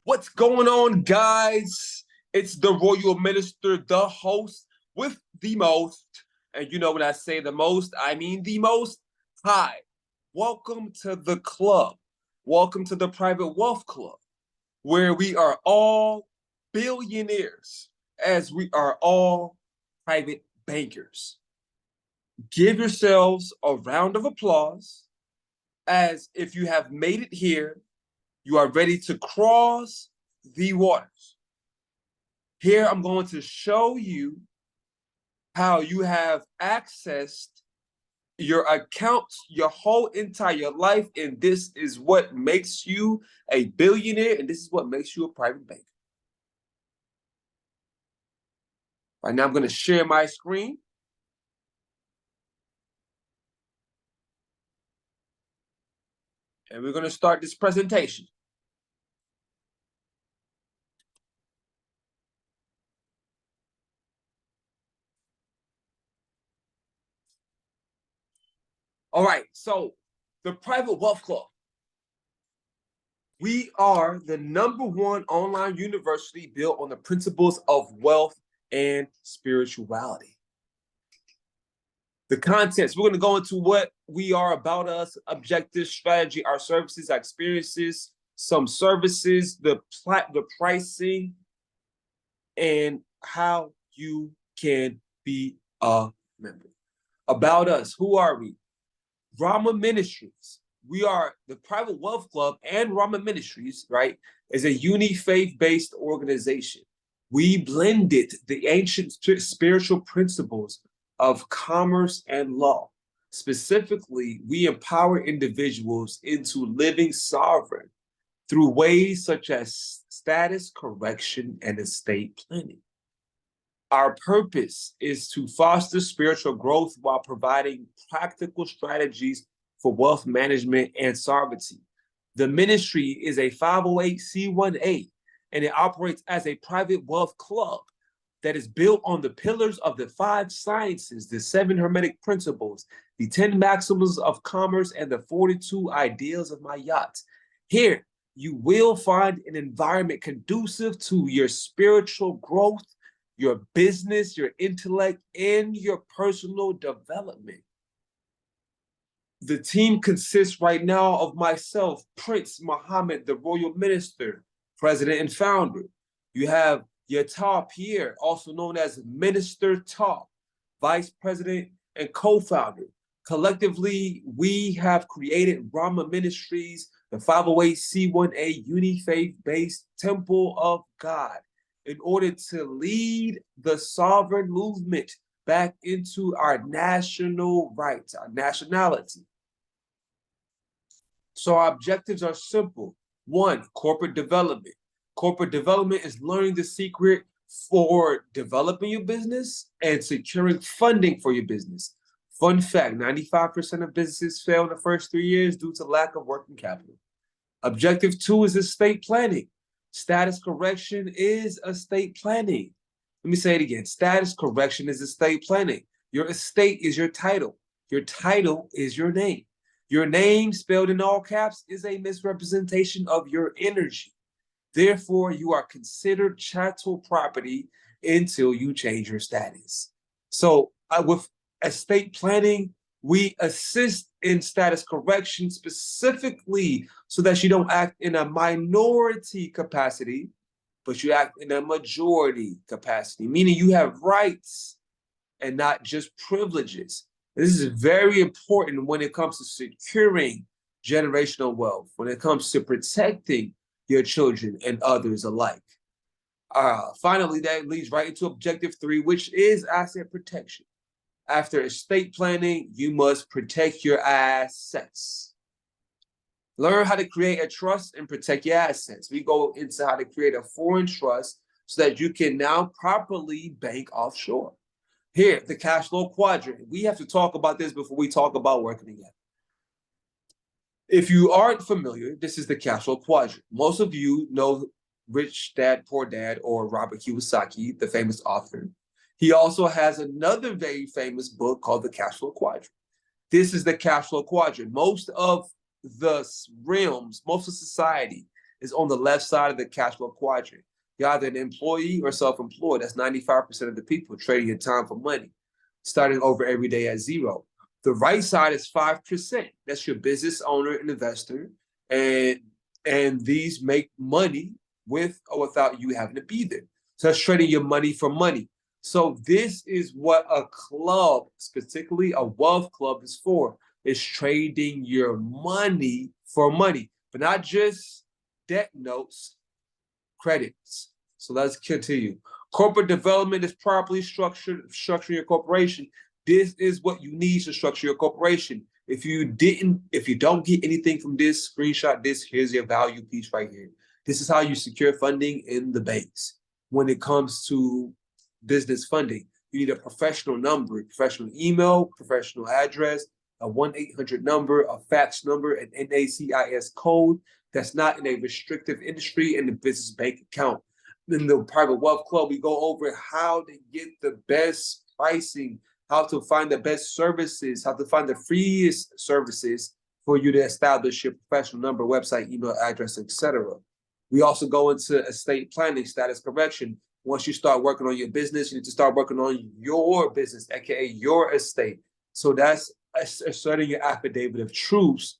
What's going on, guys? It's the Royal Minister, the host with the most. And you know when I say the most, I mean the most. Hi, welcome to the club. Welcome to the Private Wealth Club, where we are all billionaires, as we are all private bankers. Give yourselves a round of applause, as if you have made it here, you are ready to cross the waters. Here I'm going to show you how you have accessed your accounts your whole entire life, and this is what makes you a billionaire, and this is what makes you a private banker. Right now I'm going to share my screen. And we're going to start this presentation. All right, so the Private Wealth Club. We are the #1 online university built on the principles of wealth and spirituality. The contents, we're going to go into what we are, about us, objectives, strategy, our services, our experiences, some services, the pricing, and how you can be a member. About us, who are we? Rama Ministries. We are the Private Wealth Club, and Rama Ministries, right, is a uni-faith-based organization. We blended the ancient spiritual principles of commerce and law. Specifically, we empower individuals into living sovereign through ways such as status correction and estate planning. Our purpose is to foster spiritual growth while providing practical strategies for wealth management and sovereignty. The ministry is a 508c1a, and it operates as a private wealth club that is built on the pillars of the 5 sciences, the 7 hermetic principles, the 10 maxims of commerce, and the 42 ideals of Mayat. Here, you will find an environment conducive to your spiritual growth, your business, your intellect, and your personal development. The team consists right now of myself, Prince Mohamed, the Royal Minister, President and Founder. You have Yata Pierre, also known as Minister Ta, Vice President and Co-Founder. Collectively, we have created Rama Ministries, the 508c1a uni-faith-based Temple of God, in order to lead the sovereign movement back into our national rights, our nationality. So our objectives are simple. 1, corporate development. Corporate development is learning the secret for developing your business and securing funding for your business. Fun fact, 95% of businesses fail in the first 3 years due to lack of working capital. Objective 2 is estate planning. Status correction is estate planning. Let me say it again. Status correction is estate planning. Your estate is your title. Your title is your name. Your name, spelled in all caps, is a misrepresentation of your energy. Therefore, you are considered chattel property until you change your status. So with estate planning, we assist in status correction specifically so that you don't act in a minority capacity, but you act in a majority capacity, meaning you have rights and not just privileges. This is very important when it comes to securing generational wealth, when it comes to protecting your children and others alike. Finally, that leads right into objective 3, which is asset protection. After estate planning, you must protect your assets. Learn how to create a trust and protect your assets. We go into how to create a foreign trust so that you can now properly bank offshore. Here, the cash flow quadrant. We have to talk about this before we talk about working together. If you aren't familiar, this is the cash flow quadrant. Most of you know Rich Dad, Poor Dad, or Robert Kiyosaki, the famous author. He also has another very famous book called The Cash Flow Quadrant. This is the cash flow quadrant. Most of the realms, most of society is on the left side of the cash flow quadrant. You're either an employee or self-employed. That's 95% of the people trading your time for money, starting over every day at zero. The right side is 5%. That's your business owner and investor. And these make money with or without you having to be there. So that's trading your money for money. So this is what a club, particularly a wealth club, is for. It's trading your money for money, but not just debt notes, credits. So let's continue. Corporate development is properly structuring your corporation. This is what you need to structure your corporation. If you don't get anything from this, screenshot this. Here's your value piece right here. This is how you secure funding in the banks. When it comes to business funding, you need a professional number, professional email, professional address, a 1-800 number, a fax number, an NACIS code that's not in a restrictive industry, and the business bank account. In the private wealth club, we go over how to get the best pricing, how to find the best services, how to find the freest services for you to establish your professional number, website, email address, etc. We also go into estate planning, status correction. Once you start working on your business, you need to start working on your business, aka your estate. So that's asserting your affidavit of truth,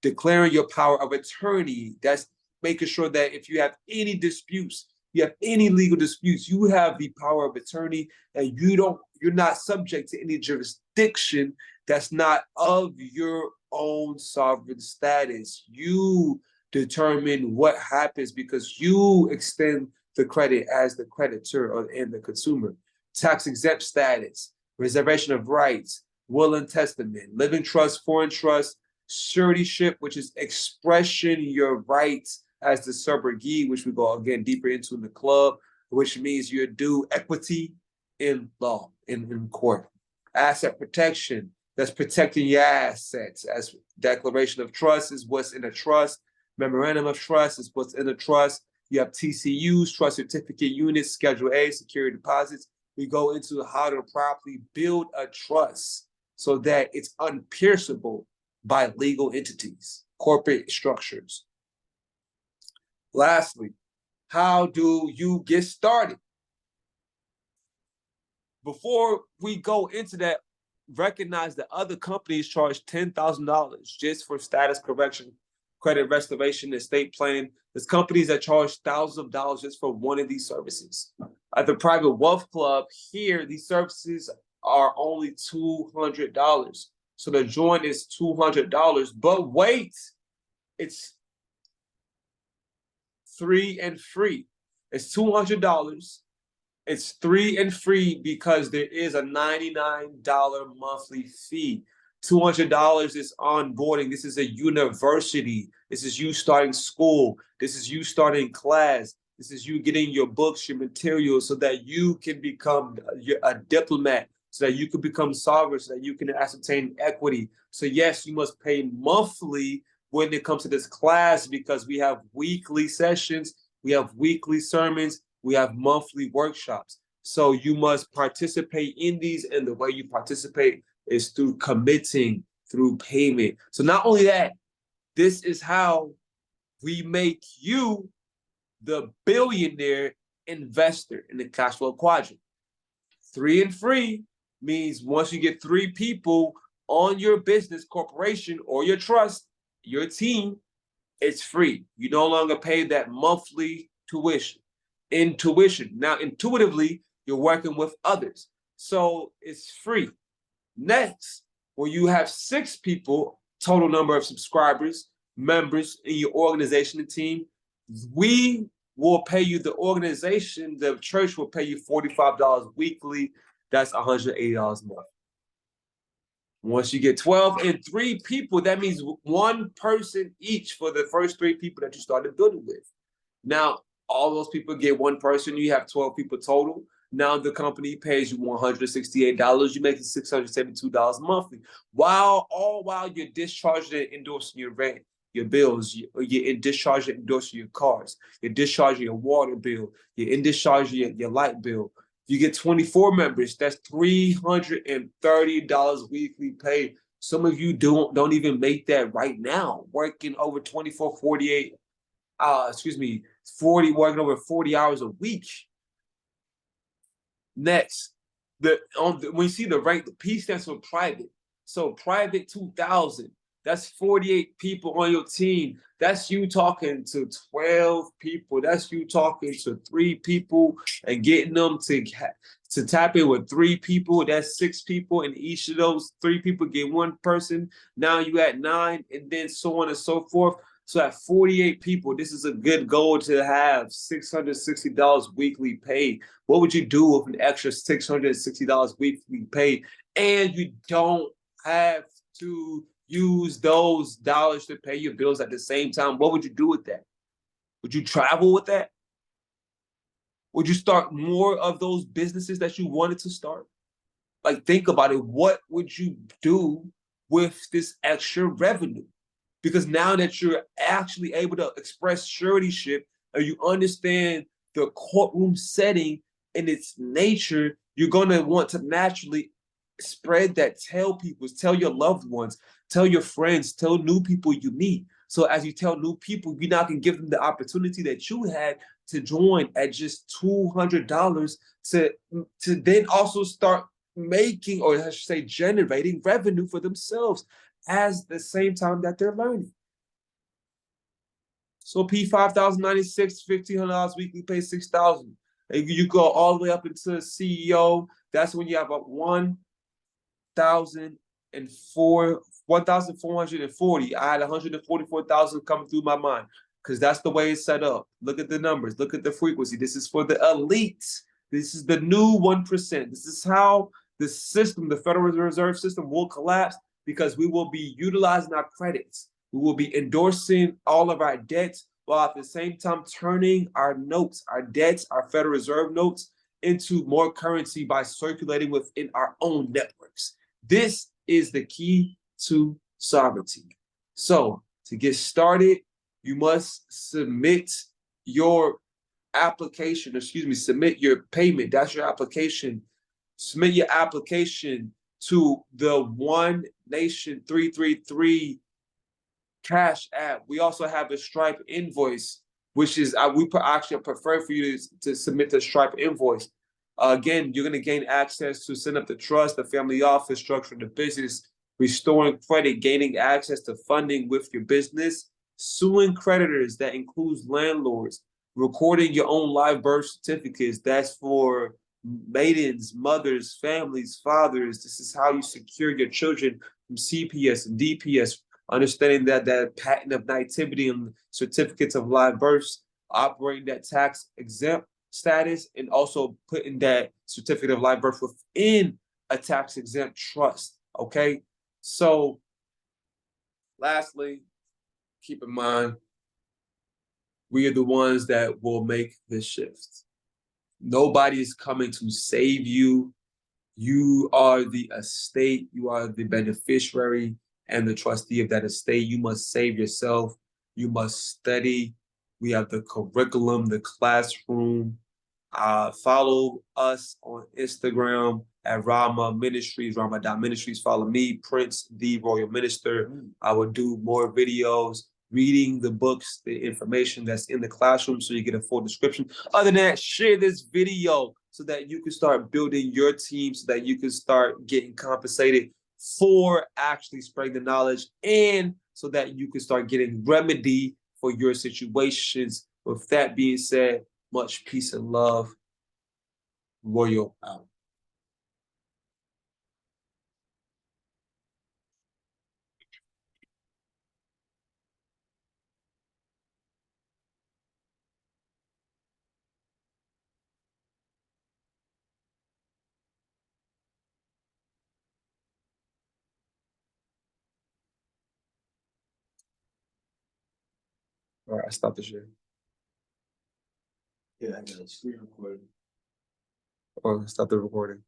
declaring your power of attorney. That's making sure that if you have any disputes, you have any legal disputes, you have the power of attorney, and you're not subject to any jurisdiction that's not of your own sovereign status. You determine what happens because you extend the credit as the creditor and the consumer. Tax exempt status, reservation of rights, will and testament, living trust, foreign trust, suretyship, which is expression your rights as the subrogee, which we go again deeper into in the club, which means you're due equity in law, in court. Asset protection, that's protecting your assets. As declaration of trust is what's in a trust. Memorandum of trust is what's in a trust. You have TCUs, trust certificate units, Schedule A, security deposits. We go into how to properly build a trust so that it's unpierceable by legal entities, corporate structures. Lastly, how do you get started? Before we go into that, recognize that other companies charge $10,000 just for status correction, credit restoration, estate planning. There's companies that charge thousands of dollars just for one of these services. At the private wealth club here, these services are only $200. So the joint is $200, but wait, it's 3 and free. It's $200. It's 3 and free because there is a $99 monthly fee. $200 is onboarding. This is a university. This is you starting school. This is you starting class. This is you getting your books, your materials, so that you can become a diplomat, so that you can become sovereign, so that you can ascertain equity. So yes, you must pay monthly when it comes to this class because we have weekly sessions, we have weekly sermons, we have monthly workshops. So you must participate in these, and the way you participate is through committing, through payment. So not only that, this is how we make you the billionaire investor in the cash flow quadrant. 3 and free means once you get 3 people on your business, corporation, or your trust, your team, it's free. You no longer pay that monthly tuition. Now, intuitively, you're working with others. So it's free. Next, when you have 6 people, total number of subscribers, members in your organization and team, we will pay you, the organization, the church will pay you $45 weekly. That's $180 a month. Once you get 12 and 3 people, that means 1 person each for the first 3 people that you started building with. Now, all those people get 1 person. You have 12 people total. Now the company pays you $168. You make $672 monthly. While you're discharging and endorsing your rent, your bills, you're discharging and endorsing your cars, you're discharging your water bill, you're discharging your light bill. You get 24 members. That's $330 weekly pay. Some of you don't even make that right now, working over 24, 48 working over 40 hours a week. Next, when you see the rank, the P stands for private. So private 2,000. That's 48 people on your team. That's you talking to 12 people. That's you talking to 3 people and getting them to tap in with 3 people. That's 6 people, and each of those 3 people get 1 person. Now you at 9, and then so on and so forth. So at 48 people, this is a good goal to have $660 weekly paid. What would you do with an extra $660 weekly paid? And you don't have to use those dollars to pay your bills at the same time. What would you do with that? Would you travel with that? Would you start more of those businesses that you wanted to start? Like, think about it. What would you do with this extra revenue? Because now that you're actually able to express suretyship and you understand the courtroom setting and its nature, you're going to want to naturally spread that. Tell people, tell your loved ones, tell your friends, tell new people you meet. So as you tell new people, you now can give them the opportunity that you had to join at just $200 to then also start making, or I should say generating revenue for themselves as the same time that they're learning. So P5096, $1,500 weekly pay, 6,000. And you go all the way up into CEO. That's when you have a 1,440. I had 144,000 coming through my mind because that's the way it's set up. Look at the numbers. Look at the frequency. This is for the elite. This is the new 1%. This is how the system, the Federal Reserve System, will collapse, because we will be utilizing our credits. We will be endorsing all of our debts while at the same time turning our notes, our debts, our Federal Reserve notes into more currency by circulating within our own networks. This is the key to sovereignty. So to get started, you must submit your application, submit your payment. That's your application. Submit your application to the One Nation 333 Cash App. We also have a Stripe invoice, which is we actually prefer for you to submit the Stripe invoice. Again, you're going to gain access to set up the trust, the family office, structuring the business, restoring credit, gaining access to funding with your business, suing creditors, that includes landlords, recording your own live birth certificates. That's for maidens, mothers, families, fathers. This is how you secure your children from CPS and DPS. Understanding that patent of nativity and certificates of live births, operating that tax exempt status, and also putting that certificate of live birth within a tax exempt trust. Okay, so lastly, keep in mind, we are the ones that will make this shift. Nobody is coming to save you. You are the estate, you are the beneficiary and the trustee of that estate. You must save yourself. You must study. We have the curriculum, the classroom. Follow us on Instagram at Rama Ministries, Rama.Ministries. Follow me, Prince.the.Royal.Minister. I will do more videos, reading the books, the information that's in the classroom, so you get a full description. Other than that, share this video so that you can start building your team, so that you can start getting compensated for actually spreading the knowledge, and so that you can start getting remedy for your situations. With that being said, much peace and love. Royal out. All right, I stopped the share. Yeah, I got a screen recording. Oh, stop the recording.